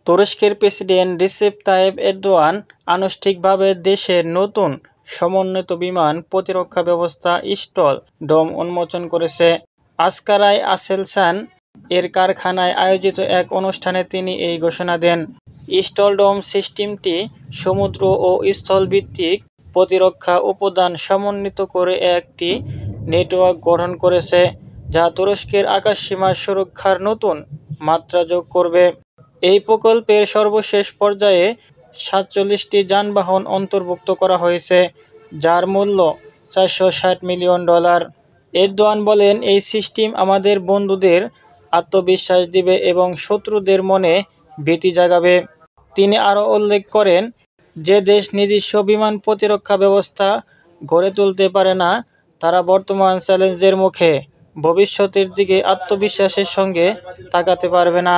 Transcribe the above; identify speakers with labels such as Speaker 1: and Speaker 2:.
Speaker 1: তুরস্কের president Recep Tayyip Erdogan আনুষ্ঠানিকভাবে দেশের নতুন সমন্বিত বিমান প্রতিরক্ষা ব্যবস্থা স্টল ডোম উন্মোচন করেছে। আঙ্কারায় আসেলসান এর কারখানায় আয়োজিত এক অনুষ্ঠানে তিনি এই ঘোষণা দেন। স্টল ডোম সিস্টেমটি সমুদ্র ও স্থলভিত্তিক প্রতিরক্ষা উপাদান সমন্বিত করে একটি নেটওয়ার্ক গঠন করেছে, যা তুরস্কের আকাশসীমার সুরক্ষার নতুন মাত্রা যোগ করবে। এই প্রকল্পের সর্বশেষ পর্যায়ে ৪৭টি যানবাহন অন্তর্ভুক্ত করা হয়েছে, যার মূল্য $৪৬০ মিলিয়ন। এরদোয়ান বলেন, এই সিস্টেম আমাদের বন্ধুদের আত্মবিশ্বাস দিবে এবং শত্রুদের মনে ভীতি জাগাবে। তিনি আরও উল্লেখ করেন, যে দেশ নিজস্ব বিমান প্রতিরক্ষা ব্যবস্থা গড়ে তুলতে পারে না, তারা বর্তমান চ্যালেঞ্জের মুখে ভবিষ্যতের দিকে আত্মবিশ্বাসের সঙ্গে তাকাতে পারবে না।